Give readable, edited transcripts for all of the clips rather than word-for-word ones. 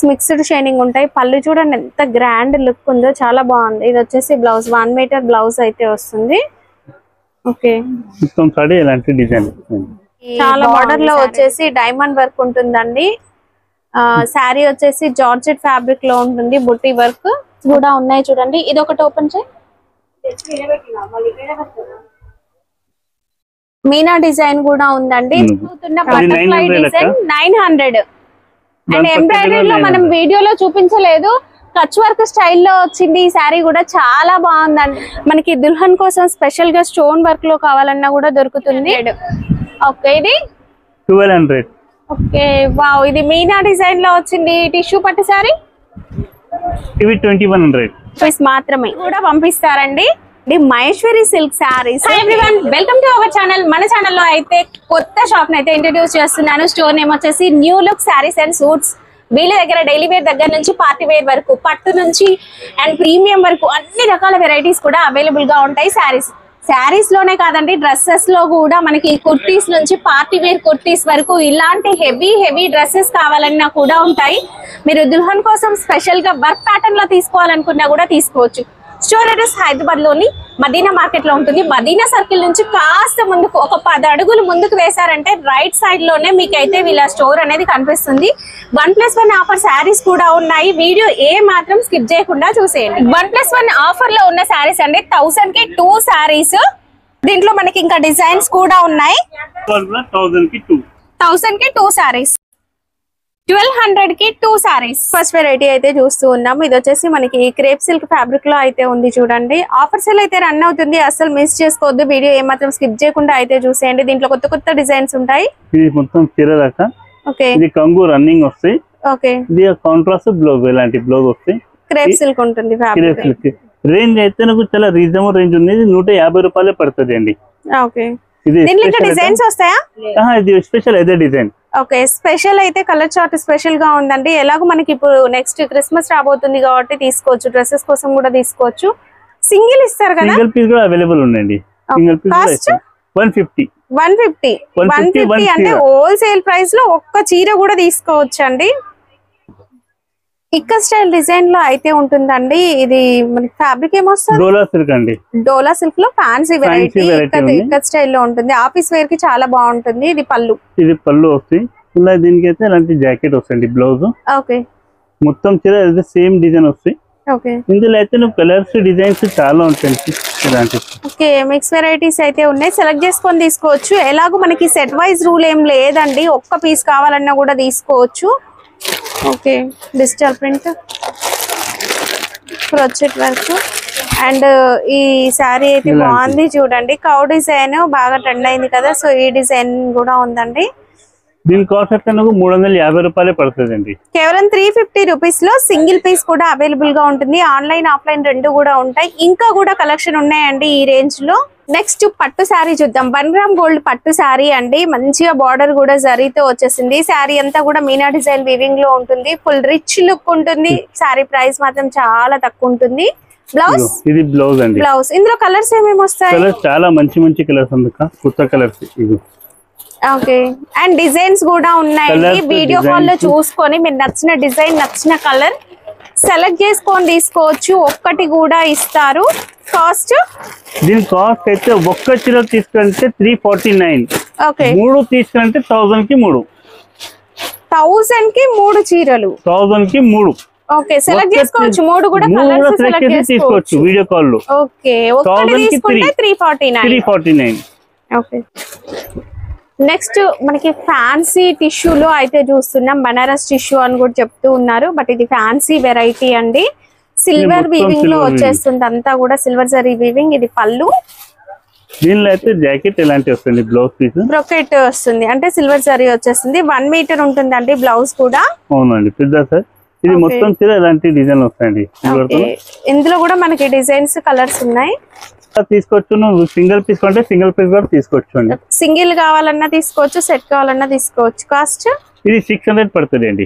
Mixed shining ఉంటాయి. పళ్ళు చూడండి ఎంత గ్రాండ్ లుక్ ఉందో, చాలా బాగుంది. ఇది వచ్చేసి బ్లౌజ్ 1 మీటర్ బ్లౌజ్ అయితే వస్తుంది. ఓకే, మొత్తం సారీ ఇలాంటి డిజైన్ చాలా బార్డర్ లో వచ్చేసి డైమండ్ వర్క్ ఉంటుందండి. శారీ వచ్చేసి జార్జెట్ ఫ్యాబ్రిక్ లో ఉంటుంది. బుట్టి వర్క్ కూడా ఉన్నాయి చూడండి. ఇది ఒకటి ఓపెన్ చేయి. మీనా డిజైన్ కూడా ఉందండి. బటర్ఫ్లై డిజైన్ 900 అండ్ ఎంబ్రాయిడరీలో మనం వీడియోలో చూపించలేదు, కచ్ వర్క్ స్టైల్లో వచ్చింది. ఈ శారీ కూడా చాలా బాగుందండి. మనకి దుల్హన్ కోసం స్పెషల్ గా స్టోన్ వర్క్ లో కావాలన్నా కూడా దొరుకుతుంది. ఓకే, ఇది 1200. ఓకే, వావ్, ఇది మీనా డిజైన్ లో వచ్చింది. టిష్యూ పట్టు శారీ ఇవి 2100 మాత్రమే కూడా పంపిస్తారండి. Maheshwari silk sarees. Everyone, welcome to our channel. మన ఛానల్లో అయితే కొత్త షాప్ ని అయితే ఇంట్రడ్యూస్ చేస్తున్నాను. స్టోర్ నేమ్ వచ్చేసి new look sarees and suits. వీళ్ళ దగ్గర డైలీ వేర్ దగ్గర నుంచి పార్టీ వేర్ వరకు, పట్టు నుంచి అండ్ ప్రీమియం వరకు అన్ని రకాల వెరైటీస్ కూడా అవైలబుల్ గా ఉంటాయి. శారీస్ లోనే కాదండి, డ్రెస్సెస్ లో కూడా మనకి కుర్తీస్ నుంచి పార్టీ వేర్ కుర్తీస్ వరకు ఇలాంటి హెవీ డ్రెస్సెస్ కావాలన్నా కూడా ఉంటాయి. మీరు దుల్హన్ కోసం స్పెషల్ గా వర్క్ ప్యాటర్న్ లో తీసుకోవాలనుకున్నా కూడా తీసుకోవచ్చు. స్టోర్ అడ్రస్ హైదరాబాద్ లోని మదీనా మార్కెట్ లో ఉంటుంది. మదీనా సర్కిల్ నుంచి కాస్త ముందుకు ఒక 10 అడుగులు ముందుకు వేశారంటే రైట్ సైడ్ లోనే మీకైతే వీళ్ళ స్టోర్ అనేది కనిపిస్తుంది. 1+1 ఆఫర్ శారీస్ కూడా ఉన్నాయి. వీడియో ఏ మాత్రం స్కిప్ చేయకుండా చూసేయండి. 1+1 ఆఫర్ లో ఉన్న శారీస్ అండి 1000 కి 2 శారీస్. దీంట్లో మనకి ఇంకా డిజైన్స్ కూడా ఉన్నాయి. 1000 కి 2 శారీస్, 1200 కి 2 శారీస్. ఫస్ట్ వెరైటీ అయితే చూస్తూ ఉన్నాము. ఇది వచ్చేసి మనకి క్రేప్ సిల్క్ ఫ్యాబ్రిక్ లో అయితే ఉంది చూడండి. ఆఫర్ సేల్ అయితే రన్ అవుతుంది, అసలు మిస్ చేసుకోవద్దు. వీడియో ఏమాత్రం స్కిప్ చేయకుండా అయితే చూసేయండి. దీంట్లో కొత్త డిజైన్స్ ఉంటాయి. ఇది మొత్తం చీర దాకా. ఓకే, ఇది కంగు రన్నింగ్ వస్తాయి. ఓకే, ఇది కాంట్రాస్ట్ బ్లౌజ్, ఇలాంటి బ్లౌజ్ వస్తాయి. క్రేప్ సిల్క్ ఉంటుంది ఫ్యాబ్రిక్. రేంజ్ అయితే నాకు చాలా రీజనబుల్ రేంజ్ ఉంది. 150 రూపాయలే పడుతుంది అండి. ఓకే, దీంట్లో డిజైన్స్ వస్తాయా? ఇది స్పెషల్ అయితే డిజైన్. ఓకే, స్పెషల్ అయితే కలర్ చార్ట్ స్పెషల్ గా ఉందండి. ఎలాగో మనకి ఇప్పుడు నెక్స్ట్ క్రిస్మస్ రాబోతుంది కాబట్టి తీసుకోవచ్చు. డ్రెస్సెస్ కోసం కూడా తీసుకోవచ్చు. సింగిల్ ఇస్తారు కదా? సింగిల్ పీస్ కూడా అవైలబుల్ ఉండండి. సింగిల్ పీస్ 150 అంటే హోల్సేల్ ప్రైస్ లో ఒక్క చీర కూడా తీసుకోవచ్చు అండి. ఇక్క స్టైల్ డిజైన్ లో అయితే ఉంటుందండి. ఇది మనకి ఫ్యాబ్రిక్ ఏమొస్తుంది? డోలా సిల్క్ అండి. డోలా సిల్క్ లో ఫ్యాన్సీ వెరైటీ ఇక్క స్టైల్ లో ఉంటుంది. ఆఫీస్ వేర్ కి చాలా బాగుంటుంది. ఇది పళ్ళు వస్తాయి. ఇలా దీనికి అయితే ఇలాంటి జాకెట్ వస్తుంది బ్లౌజ్. ఓకే, మొత్తం చీర సేమ్ డిజైన్ వస్తాయి. ఓకే, ఇందులో అయితే కలర్స్ డిజైన్స్ చాలా ఉంటాయి. ఓకే, మిక్స్ వెరైటీస్ అయితే ఉన్నాయి. సెలెక్ట్ చేసుకొని తీసుకోవచ్చు. ఎలాగో మనకి సెట్ వైజ్ రూల్ ఏం లేదండి. ఒక్క పీస్ కావాలన్నా కూడా తీసుకోవచ్చు. Okay, digital print, crochet work and ఈ శారీ అయితే బాగుంది చూడండి. కౌ డిజైన్ బాగా ట్రెండ్ అయింది కదా, సో ఈ డిజైన్ కూడా ఉందండి. దీని కాస్ట్ అయితే 350 రూపాయలే పడుతుందండి. కేవలం 350 రూపీస్ లో సింగిల్ పీస్ కూడా అవైలబుల్ గా ఉంటుంది. ఆన్లైన్ ఆఫ్లైన్ రెండు కూడా ఉంటాయి. ఇంకా కూడా కలెక్షన్ ఉన్నాయండి ఈ రేంజ్ లో. నెక్స్ట్ పట్టు శారీ చూద్దాం. 1 గ్రామ్ గోల్డ్ పట్టు శారీ అండి. మంచిగా బార్డర్ కూడా జరీతో వచ్చేసింది. శారీ అంతా కూడా మీనా డిజైన్ వీవింగ్ లో ఉంటుంది. ఫుల్ రిచ్ లుక్ ఉంటుంది. శారీ ప్రైస్ మాత్రం చాలా తక్కువ ఉంటుంది. బ్లౌజ్, ఇది బ్లౌజ్ అండి. బ్లౌజ్ ఇందులో కలర్స్ ఏమేమి వస్తాయి? కలర్స్ చాలా మంచి కలర్స్ ఉంది. కొత్త కలర్స్. ఓకే, అండ్ డిజైన్స్ కూడా ఉన్నాయండి. వీడియో కాల్ లో చూసుకొని మీరు నచ్చిన డిజైన్, నచ్చిన కలర్ సెలెక్ట్ చేసుకొని తీసుకోవచ్చు. ఒక్కటి కూడా ఇస్తారు. కాస్ట్, దీని కాస్ట్ అయితే ఒక్క చీర తీసుకుంటే 349. ఓకే, 3 తీసుకుంటే 1000 కి 3. 1000 కి 3 చీరలు. 1000 కి 3. ఓకే, సెలెక్ట్ చేసుకోవచ్చు. 3 కూడా కలర్స్ సెలెక్ట్ చేసుకోవచ్చు వీడియో కాల్ లో. ఓకే, ఒక్కటి తీసుకుంటే 349. ఓకే, నెక్స్ట్ మనకి ఫ్యాన్సీ టిష్యూలో అయితే చూస్తున్నాం. బనారస్ టిష్యూ అని కూడా చెప్తూ ఉన్నారు, బట్ ఇది ఫ్యాన్సీ వెరైటీ అండి. సిల్వర్ వీవింగ్ లో వచ్చేస్తుంది. అంతా కూడా సిల్వర్ జరీ వీవింగ్. ఇది పళ్ళు. దీనిలో అయితే జాకెట్ ఎలాంటి వస్తుంది? బ్లౌజ్ పీస్ బ్రొకెట్ వస్తుంది, అంటే సిల్వర్ జరీ వచ్చేస్తుంది. 1 మీటర్ ఉంటుందండి బ్లౌజ్ కూడా. అవునండి, పెద్ద సార్. ఇది మొత్తం చీర ఎలాంటి డిజైన్ వస్తాయండి. ఇందులో కూడా మనకి డిజైన్స్, కలర్స్ ఉన్నాయి. తీసుకోవచ్చు. నువ్వు సింగిల్ పీస్ కొంటే సింగిల్ పీస్ కూడా తీసుకోవచ్చు అండి. సింగిల్ కావాలన్నా తీసుకోవచ్చు, సెట్ కావాలన్నా తీసుకోవచ్చు. కాస్ట్ ఇది 600 పడుతుంది అండి.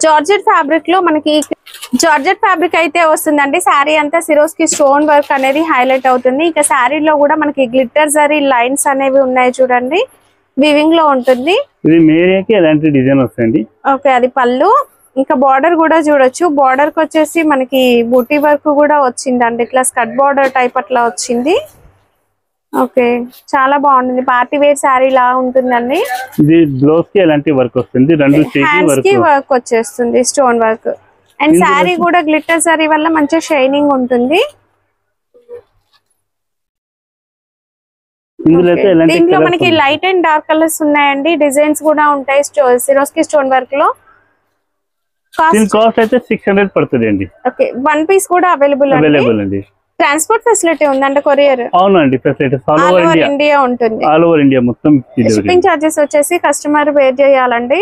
జార్జెట్ ఫ్యాబ్రిక్ లో మనకి జార్జెట్ ఫ్యాబ్రిక్ అయితే వస్తుందండి. శారీ అంతా సిరోస్ కి స్టోన్ వర్క్ అనేది హైలైట్ అవుతుంది. ఇక శారీలో కూడా మనకి గ్లిట్టర్ జరీ లైన్స్ అనేవి ఉన్నాయి చూడండి. వివింగ్ లో ఉంటుంది. ఇది మేరీకి ఎలాంటి డిజైన్ వస్తాయండి. ఓకే, అది పళ్ళు. ఇంకా బార్డర్ కూడా చూడొచ్చు. బార్డర్ కి వచ్చేసి మనకి బూటీ వర్క్ కూడా వచ్చిందండి. ఇట్లా స్కర్ట్ బార్డర్ టైప్ అట్లా వచ్చింది. ఓకే, చాలా బాగుంటుంది. పార్టీ వేర్ శారీ లా ఉంటుందండి. ఇది బ్లౌజ్ కి ఎలాంటి వర్క్ వస్తుంది. రెండు హ్యాండ్స్ కి వర్క్ వచ్చేస్తుంది, స్టోన్ వర్క్. అండ్ శారీ కూడా గ్లిటర్ శారీ వల్ల మంచి షైనింగ్ ఉంటుంది. దీంట్లో మనకి లైట్ అండ్ డార్క్ కలర్స్ ఉన్నాయండి. డిజైన్స్ కూడా ఉంటాయి. సిరోస్కి స్టోన్ వర్క్ లో. కాస్ట్ అయితే 600 పడుతుంది అండి. ఓకే, వన్ పీస్ కూడా అవైలబుల్ అండి. ట్రాన్స్పోర్ట్ ఫెసిలిటీ ఉందంటే కొరియర్? అవునండి, ఫెసిలిటీ ఆల్ ఓవర్ ఇండియా ఉంటుంది. ఆల్ ఓవర్ ఇండియా మొత్తం. షిప్పింగ్ చార్జెస్ వచ్చేసి కస్టమర్ పే చేయాలండి.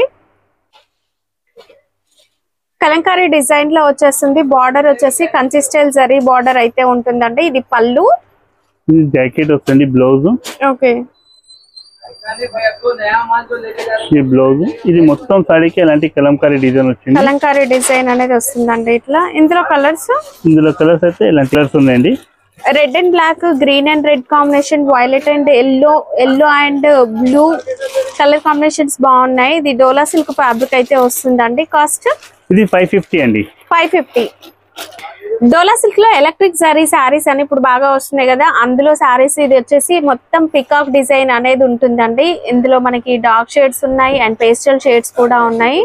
కలంకారీ డిజైన్ లో వచ్చేస్తుంది. బార్డర్ వచ్చేసి కంచి స్టైల్ జరీ బార్డర్ అయితే ఉంటుందండి. ఇది పళ్ళు. ఇది జాకెట్ వస్తుంది, బ్లౌజ్. ఓకే, ఈ బ్లౌజ్. ఇది మొత్తం సారీకి ఎలాంటి కలంకారీ డిజైన్ వచ్చింది. కలంకారీ డిజైన్ అనేది వస్తుందండి ఇట్లా. ఇందులో కలర్స్ అయితే ఇలాంటి కలర్స్ ఉన్నాయండి. Red and black, green and red combination, violet and yellow and blue colour combinations బాగున్నాయి. ఇది డోలా సిల్క్ ఫ్యాబ్రిక్ అయితే వస్తుందండి. కాస్ట్ ఇది 550 అండి. 550. డోలా సిల్క్ లో ఎలక్ట్రిక్ జరీ శారీస్ అని ఇప్పుడు బాగా వస్తున్నాయి కదా, అందులో శారీస్. ఇది వచ్చేసి మొత్తం పికాక్ డిజైన్ అనేది ఉంటుందండి. ఇందులో మనకి డార్క్ షేడ్స్ ఉన్నాయి అండ్ పేస్టల్ షేడ్స్ కూడా ఉన్నాయి.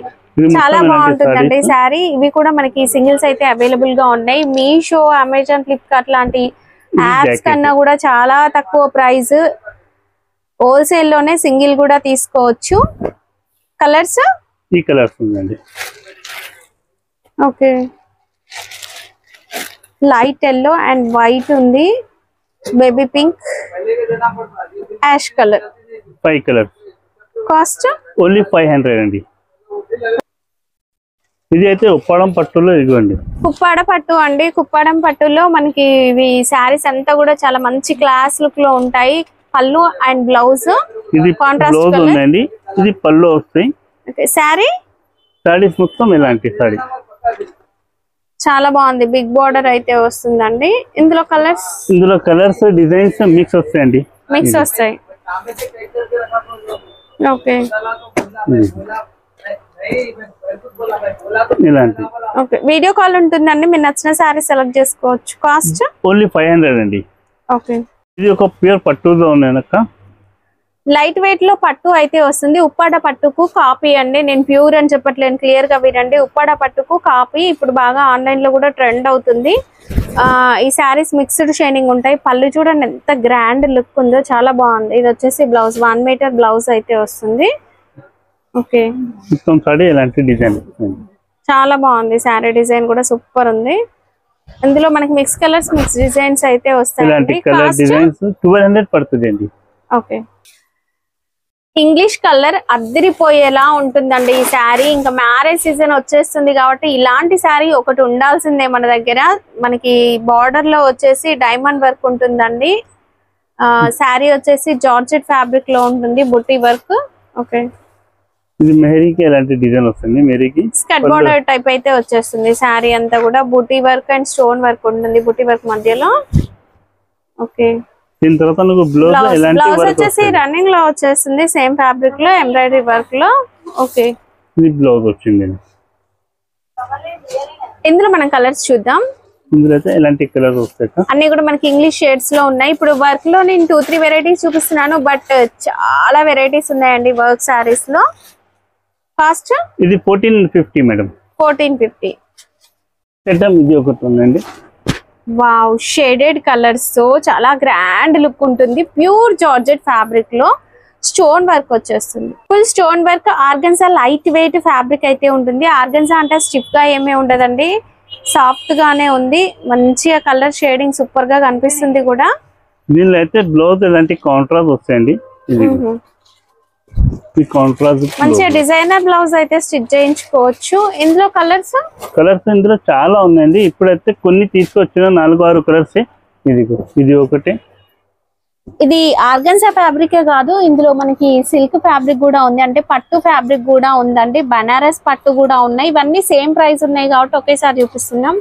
చాలా బాగుంటుందండి శారీ. ఇవి కూడా మనకి సింగిల్స్ అయితే అవైలబుల్ గా ఉన్నాయి. మీషో, అమెజాన్, ఫ్లిప్కార్ట్ లాంటి యాప్స్ కన్నా కూడా చాలా తక్కువ ప్రైస్. హోల్సేల్ లోనే సింగిల్ కూడా తీసుకోవచ్చు. కలర్స్ ఈ కలర్స్ ఉందండి. Okay, light yellow and white ఉంది, baby pink, ash colour. 5 colours. Cost only 500 అండి. ఇది అయితే ఉప్పాడం పట్టులో ఇవ్వండి. కుప్పాడ పట్టు అండి. కుప్పాడం పట్టులో మనకి ఇవి శారీస్ అంతా కూడా చాలా మంచి క్లాస్ లుక్ లో ఉంటాయి. పళ్ళు అండ్ బ్లౌజ్. ఇది బ్లౌజ్ ఉందండి. ఇది పళ్ళు వస్తాయి. శారీస్ మొత్తం ఇలాంటి శారీ చాలా బాగుంది. బిగ్ బార్డర్ అయితే వస్తుందండి. ఇందులో కలర్స్ డిజైన్స్ మిక్స్ వస్తాయండి. మిక్స్ వస్తాయి. ఓకే, ఇలాంటి. ఓకే, వీడియో కాల్ ఉంటుందండి. మీరు నచ్చిన శారీ సెలెక్ట్ చేసుకోవచ్చు. కాస్ట్ ఓన్లీ 500 అండి. ఓకే, ఇది ఒక ప్యూర్ పట్టులో ఉన్నాయనక్క. లైట్ వెయిట్ లో పట్టు అయితే వస్తుంది. ఉప్పాడ పట్టుకు కాపీ అండి. నేను ప్యూర్ అని చెప్పట్లేను, క్లియర్ గా వినండి. ఉప్పాడ పట్టుకు కాపీ ఇప్పుడు బాగా ఆన్లైన్ లో కూడా ట్రెండ్ అవుతుంది. ఈ శారీస్ మిక్స్డ్ షైనింగ్ ఉంటాయి. పళ్ళు చూడండి ఎంత గ్రాండ్ లుక్ ఉందో, చాలా బాగుంది. ఇది వచ్చేసి బ్లౌజ్ 1 మీటర్ బ్లౌజ్ అయితే వస్తుంది. ఓకే, ఇలాంటి డిజైన్ చాలా బాగుంది. శారీ డిజైన్ కూడా సూపర్ ఉంది. ఇందులో మనకి మిక్స్ కలర్స్, మిక్స్ డిజైన్స్ అయితే వస్తాయి. 1200 పడుతుంది. ఓకే, ఇంగ్లీష్ కలర్ అద్దరిపోయేలా ఉంటుందండి ఈ శారీ. ఇంకా మ్యారేజ్ సీజన్ వచ్చేస్తుంది కాబట్టి ఇలాంటి శారీ ఒకటి ఉండాల్సిందే మన దగ్గర. మనకి బార్డర్ లో వచ్చేసి డైమండ్ వర్క్ ఉంటుందండి. శారీ వచ్చేసి జార్జెట్ ఫ్యాబ్రిక్ లో ఉంటుంది, బుట్టి వర్క్. ఓకే, ఇది మెహరీకి ఎలాంటి డిజైన్ వస్తుంది. మెహరీకి స్కర్ట్ బార్డర్ టైప్ అయితే వచ్చేస్తుంది. శారీ అంతా కూడా బుట్టి వర్క్ అండ్ స్టోన్ వర్క్ ఉంటుంది, బుట్టి వర్క్ మధ్యలో. ఓకే, దీని తర్వాత బ్లౌజ్ వచ్చేసి రన్నింగ్ లో వచ్చేస్తుంది, సేమ్ ఫ్యాబ్రిక్ లో ఎంబ్రాయిడరీ వర్క్ లో. ఓకే, ఇది బ్లౌజ్ వచ్చింది. ఇందులో మనం కలర్స్ చూద్దాం. ఇందులో అయితే ఎలాంటి కలర్స్ వస్తాయి? అన్ని కూడా మనకి ఇంగ్లీష్ షేడ్స్ లో ఉన్నాయి. ఇప్పుడు వర్క్ లో నేను 2-3 వెరైటీస్ చూపిస్తున్నాను, బట్ చాలా వెరైటీస్ ఉన్నాయండి వర్క్ శారీస్ లో. కాస్ట్ ఇది 1450 మేడం. 1450. ఇది ఒకటి ఉందండి. వావ్, షేడెడ్ కలర్స్ తో చాలా గ్రాండ్ లుక్ ఉంటుంది. ప్యూర్ జార్జెట్ ఫ్యాబ్రిక్ లో స్టోన్ వర్క్ వచ్చేస్తుంది. Full stone work. Organza light weight fabric అయితే ఉంటుంది. ఆర్గన్జా అంటే స్టిఫ్ గా ఏమీ ఉండదండి, సాఫ్ట్ గానే ఉంది. మంచిగా కలర్ షేడింగ్ సూపర్ గా కనిపిస్తుంది కూడా. దీనిలో అయితే బ్లౌజ్ ఇలాంటి కాంట్రాస్ట్ వస్తాయండి. మంచిగా డిజైనర్ బ్లౌజ్ అయితే స్టిచ్ చేయించుకోవచ్చు. ఇందులో కలర్స్ ఇందులో చాలా ఉన్నాయండి. ఇప్పుడైతే కొన్ని తీసుకొచ్చిన 4-6 కలర్స్. ఇది ఒకటి. ఇది ఆర్గన్జా ఫ్యాబ్రికే కాదు, ఇందులో మనకి సిల్క్ ఫ్యాబ్రిక్ కూడా ఉంది, అంటే పట్టు ఫ్యాబ్రిక్ కూడా ఉందండి. బనారస్ పట్టు కూడా ఉన్నాయి. ఇవన్నీ సేమ్ ప్రైస్ ఉన్నాయి కాబట్టి ఒకేసారి చూపిస్తున్నాం.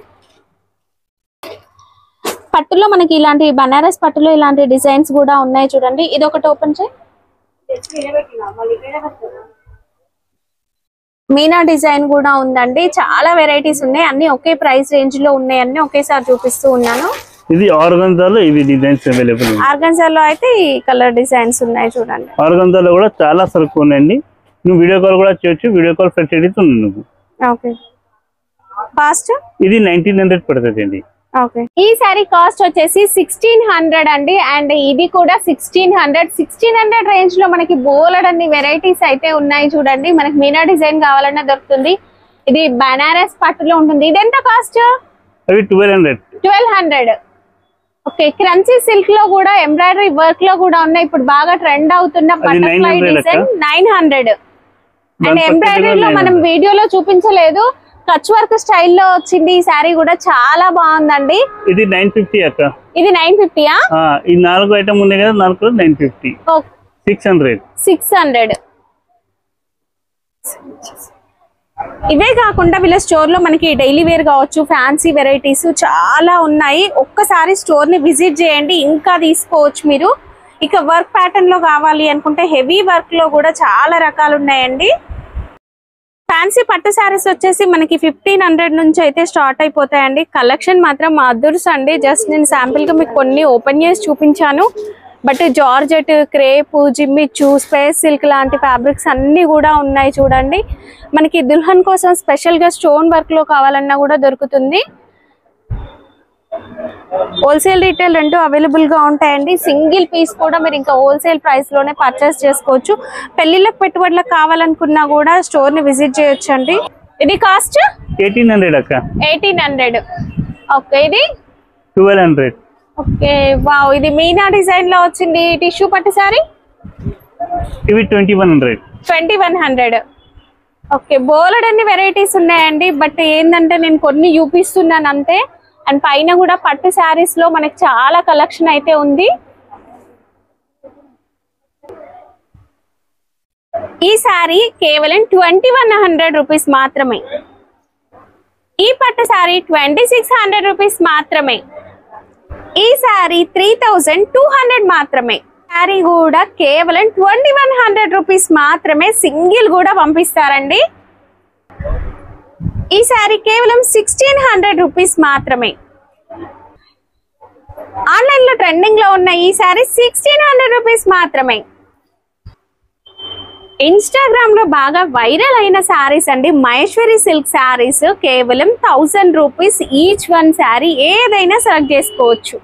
పట్టులో మనకి ఇలాంటి బనారస్ పట్టులో ఇలాంటి డిజైన్స్ కూడా ఉన్నాయి చూడండి. ఇది ఒకటి ఓపెన్ చేయి. మీనా డిజైన్ కూడా ఉందండి. చాలా వెరైటీస్ ఉన్నాయి, అన్ని ఒకే ప్రైస్ రేంజ్ లో ఉన్నాయి, అన్ని ఒకేసారి చూపిస్తూ ఉన్నాను. ఇది ఆర్గంజాలో ఇవి డిజైన్స్ అవైలబుల్ ఉన్నాయి. ఆర్గంజాలో అయితే ఈ కలర్ డిజైన్స్ ఉన్నాయి చూడండి. ఆర్గంజాలో కూడా చాలా సరుకు ఉన్నాయండి. నువ్వు వీడియో కాల్ కూడా చేయొచ్చు, వీడియో కాల్ ఫెసిలిటీస్ ఉంది నువ్వు. ఓకే, కాస్ట్ ఇది 1900 పడుతుంది అండి. ఓకే, ఈ సారీ కాస్ట్ వచ్చేసి 1600 అండి. అండ్ ఇది కూడా 1600 రేంజ్ లో మనకి బోలెడన్ని వెరైటీస్ అయితే ఉన్నాయి చూడండి. మనకి మీనా డిజైన్ కావాలన్నా దొరుకుతుంది. ఇది బనారస్ పట్టులో ఉంటుంది. ఇది ఎంత కాస్ట్? అవి 1200. ఓకే, క్రంచీ సిల్క్ లో కూడా ఎంబ్రాయిడరీ వర్క్ లో కూడా ఉన్నాయి. ఇప్పుడు బాగా ట్రెండ్ అవుతున్న బటర్ఫ్లై డిజైన్ 900. అండ్ ఎంబ్రాయిడరీలో మనం వీడియోలో చూపించలేదు, కచ్ వర్క్ స్టైల్లో వచ్చింది. ఈ సారీ కూడా చాలా బాగుందండి. ఇది 950 అక్క. ఇది 950. ఈ 4 ఐటమ్ ఉన్నాయి కదా, 4 950. 600. ఇవే కాకుండా వీళ్ళ స్టోర్ లో మనకి డైలీ వేర్ కావచ్చు, ఫ్యాన్సీ వెరైటీస్ చాలా ఉన్నాయి. ఒక్కసారి స్టోర్ ని విజిట్ చేయండి, ఇంకా తీసుకోవచ్చు మీరు. ఇక వర్క్ ప్యాటర్న్ లో కావాలి అనుకుంటే హెవీ వర్క్ లో కూడా చాలా రకాలు ఉన్నాయండి. ఫ్యాన్సీ పట్టు శారీస్ వచ్చేసి మనకి 1500 నుంచి అయితే స్టార్ట్ అయిపోతాయండి. కలెక్షన్ మాత్రం అదుర్స్ అండి. జస్ట్ నేను శాంపిల్ గా మీకు కొన్ని ఓపెన్ చేసి చూపించాను. But georgette, crepe, జిమ్మిచ్చు, space silk లాంటి ఫ్యాబ్రిక్స్ అన్ని కూడా ఉన్నాయి చూడండి. మనకి దుల్హన్ కోసం స్పెషల్ గా స్టోన్ వర్క్ లో కావాలన్నా కూడా దొరుకుతుంది. హోల్సేల్ రీటైల్ రెండు అవైలబుల్ గా ఉంటాయండి. సింగిల్ పీస్ కూడా మీరు ఇంకా హోల్సేల్ ప్రైస్ లోనే పర్చేస్ చేసుకోవచ్చు. పెళ్లిళ్ళకి పెట్టుబడులకు కావాలనుకున్నా కూడా స్టోర్ ని విజిట్ చేయొచ్చు అండి. ఇది కాస్ట్ 1800 అక్క. 1800. ఓకే, ఇది 1200. ఓకే, వావ్, ఇది మీనా డిజైన్ లో వచ్చింది టిష్యూ పట్టు సారీ. ఇవి 2100. ఓకే, బోలెడన్ని వెరైటీస్ ఉన్నాయండి. బట్ ఏంటంటే నేను కొన్ని చూపిస్తున్నాను అంతే. అండ్ పైన కూడా పట్టు శారీస్ లో మనకి చాలా కలెక్షన్ అయితే ఉంది. ఈ శారీ కేవలం 2100 రూపీస్ మాత్రమే. ఈ పట్టు శారీ 2600 రూపీస్ మాత్రమే. ఈ శారీ 3200 మాత్రమే. శారీ కూడా కేవలం 2100 రూపీస్ మాత్రమే. సింగిల్ కూడా పంపిస్తారండి. ఈ శారీ కేవలం 1600 రూపీస్ మాత్రమే. ఆన్లైన్ లో ట్రెండింగ్ లో ఉన్న ఈ శారీ 1600 రూపీస్ మాత్రమే. ఇన్స్టాగ్రామ్ లో బాగా వైరల్ అయిన శారీస్ అండి, మహేశ్వరి సిల్క్ శారీస్. కేవలం 1000 రూపీస్ ఈచ్ వన్ శారీ. ఏదైనా సెలెక్ట్ చేసుకోవచ్చు.